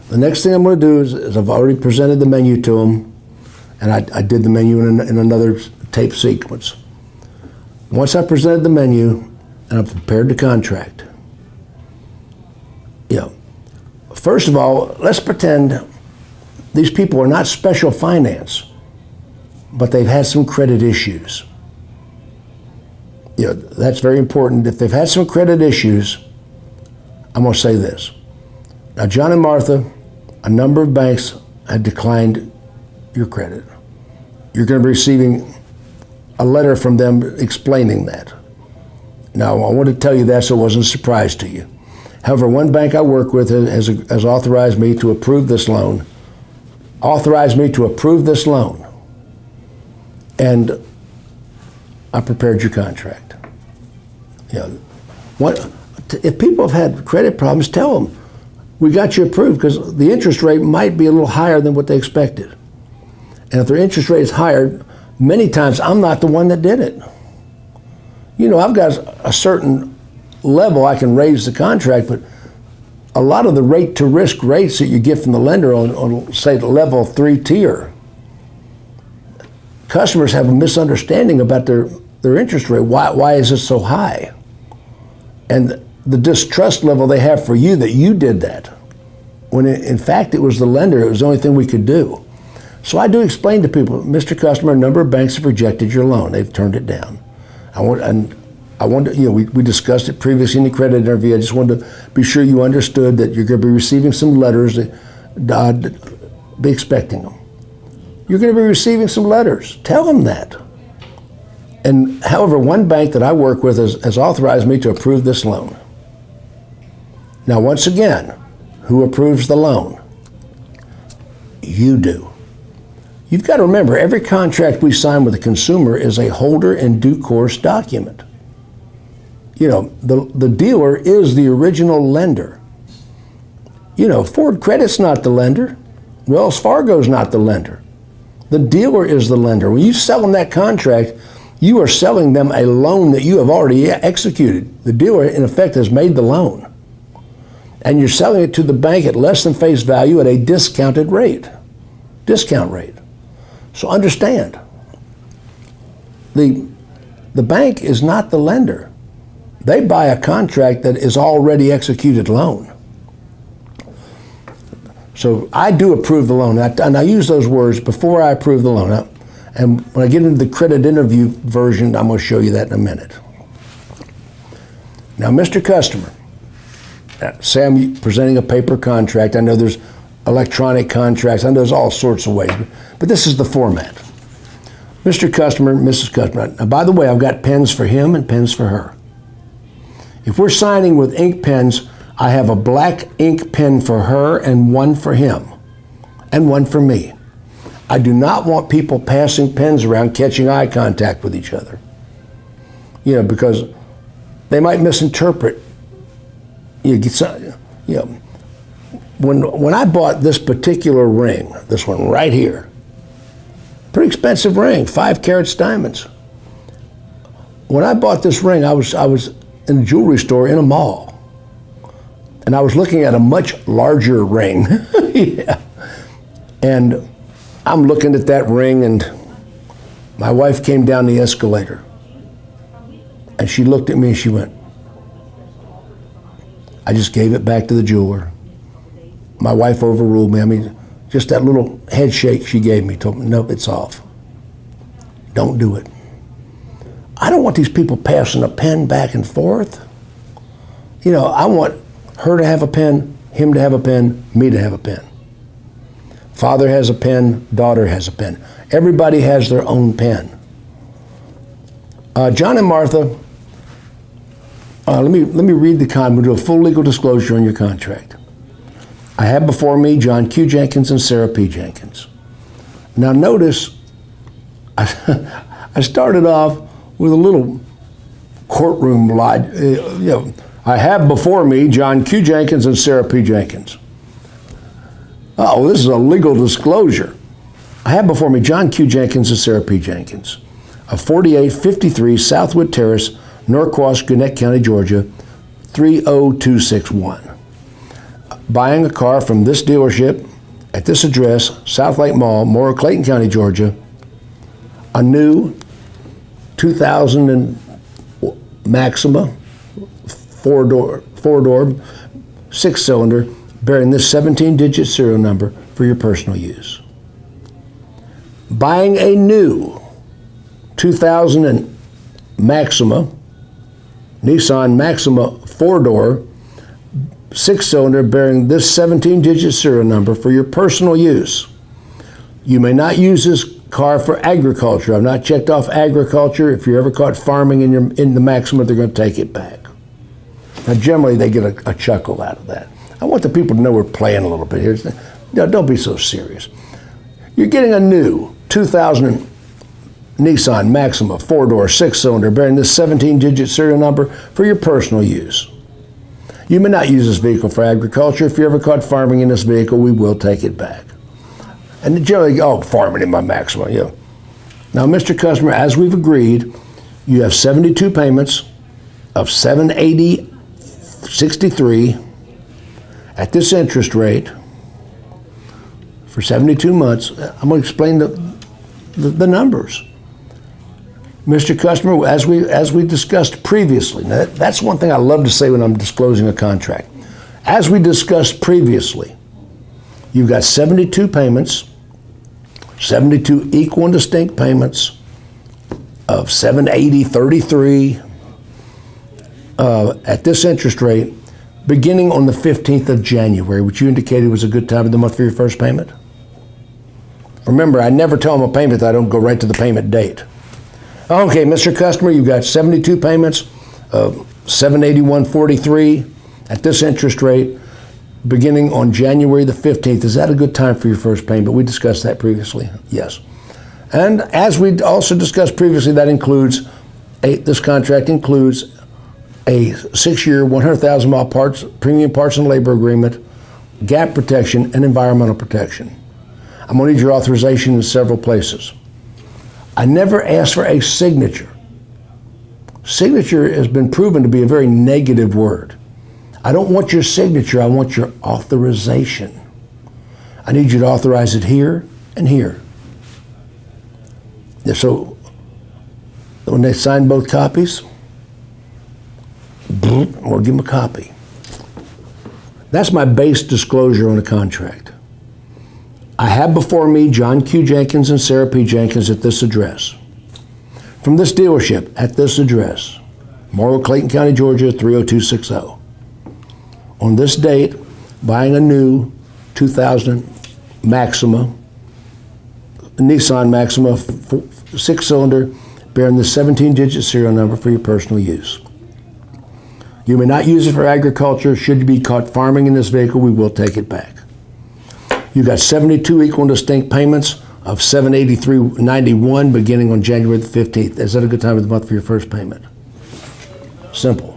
The next thing I'm going to do is I've already presented the menu to them, and I did the menu in another tape sequence. Once I presented the menu and I've prepared the contract, first of all, let's pretend these people are not special finance, but they've had some credit issues. That's very important. If they've had some credit issues, I'm going to say this. Now, John and Martha, a number of banks had declined your credit. You're going to be receiving a letter from them explaining that. Now, I want to tell you that so it wasn't a surprise to you. However, one bank I work with has authorized me to approve this loan. And I prepared your contract. If people have had credit problems, tell them, we got you approved, because the interest rate might be a little higher than what they expected. And if their interest rate is higher, many times I'm not the one that did it. I've got a certain level I can raise the contract, but a lot of the rate to risk rates that you get from the lender on say, the level 3 tier, customers have a misunderstanding about their interest rate. Why is it so high? And the distrust level they have for you that you did that, when in fact it was the lender. It was the only thing we could do. So I do explain to people, Mr. Customer, a number of banks have rejected your loan. They've turned it down. We discussed it previously in the credit interview. I just wanted to be sure you understood that you're going to be receiving some letters. Be expecting them. You're going to be receiving some letters. Tell them that. And however, one bank that I work with has authorized me to approve this loan. Now, once again, who approves the loan? You do. You've got to remember, every contract we sign with a consumer is a holder in due course document. The dealer is the original lender. Ford Credit's not the lender. Wells Fargo's not the lender. The dealer is the lender. When you sell them that contract, you are selling them a loan that you have already executed. The dealer, in effect, has made the loan. And you're selling it to the bank at less than face value at a discount rate. So understand, the bank is not the lender. They buy a contract that is already executed loan. So I do approve the loan, and I use those words before I approve the loan. And when I get into the credit interview version, I'm going to show you that in a minute. Now, Mr. Customer, say I'm presenting a paper contract. I know there's electronic contracts. I know there's all sorts of ways, but this is the format. Mr. Customer, Mrs. Customer. Now, by the way, I've got pens for him and pens for her. If we're signing with ink pens, I have a black ink pen for her and one for him and one for me. I do not want people passing pens around, catching eye contact with each other. Because they might misinterpret. When I bought this particular ring, this one right here, pretty expensive ring, 5 carats diamonds. When I bought this ring, I was in a jewelry store in a mall, and I was looking at a much larger ring. Yeah. And I'm looking at that ring, and my wife came down the escalator, and she looked at me and she went, I just gave it back to the jeweler. My wife overruled me. Just that little head shake she gave me told me, nope, it's off. Don't do it. I don't want these people passing a pen back and forth. I want her to have a pen, him to have a pen, me to have a pen. Father has a pen, daughter has a pen. Everybody has their own pen. John and Martha, let me read the contract. We'll do a full legal disclosure on your contract. I have before me John Q. Jenkins and Sarah P. Jenkins. Now notice, I started off with a little courtroom lie. I have before me John Q. Jenkins and Sarah P. Jenkins. Oh, this is a legal disclosure. I have before me John Q. Jenkins and Sarah P. Jenkins of 4853 Southwood Terrace, Norcross, Gwinnett County, Georgia, 30261. buying a car from this dealership at this address, South Lake Mall, Morrow, Clayton County, Georgia, a new 2000 Maxima, four-door, 6-cylinder, bearing this 17-digit serial number for your personal use. Buying a new 2000 Maxima, Nissan Maxima 4-door, 6-cylinder, bearing this 17-digit serial number for your personal use. You may not use this car for agriculture. I've not checked off agriculture. If you're ever caught farming in the Maxima, they're going to take it back. Now, generally, they get a chuckle out of that. I want the people to know we're playing a little bit here. No, don't be so serious. You're getting a new 2000 Nissan Maxima 4-door, 6-cylinder, bearing this 17-digit serial number for your personal use. You may not use this vehicle for agriculture. If you're ever caught farming in this vehicle, we will take it back. And generally, farming in my Maxima, yeah. Now, Mr. Customer, as we've agreed, you have 72 payments of $780.63 at this interest rate for 72 months. I'm going to explain the numbers. Mr. Customer, as we discussed previously, now that's one thing I love to say when I'm disclosing a contract. As we discussed previously, you've got 72 payments, 72 equal and distinct payments of $780.33 at this interest rate, beginning on the 15th of January, which you indicated was a good time of the month for your first payment. Remember, I never tell them a payment that I don't go right to the payment date. Okay, Mr. Customer, you've got 72 payments of $781.43 at this interest rate, beginning on January the 15th. Is that a good time for your first payment? We discussed that previously. Yes. And as we also discussed previously, that includes this contract includes a 6-year, 100,000-mile premium parts and labor agreement, gap protection, and environmental protection. I'm going to need your authorization in several places. I never asked for a signature. Signature has been proven to be a very negative word. I don't want your signature, I want your authorization. I need you to authorize it here and here. So when they sign both copies, we'll give them a copy. That's my base disclosure on the contract. I have before me John Q. Jenkins and Sarah P. Jenkins at this address. From this dealership at this address, Morrow, Clayton County, Georgia, 30260. On this date, buying a new 2000 Maxima, Nissan Maxima 6-cylinder, bearing the 17-digit serial number for your personal use. You may not use it for agriculture. Should you be caught farming in this vehicle, we will take it back. You've got 72 equal and distinct payments of $783.91 beginning on January the 15th. Is that a good time of the month for your first payment? Simple.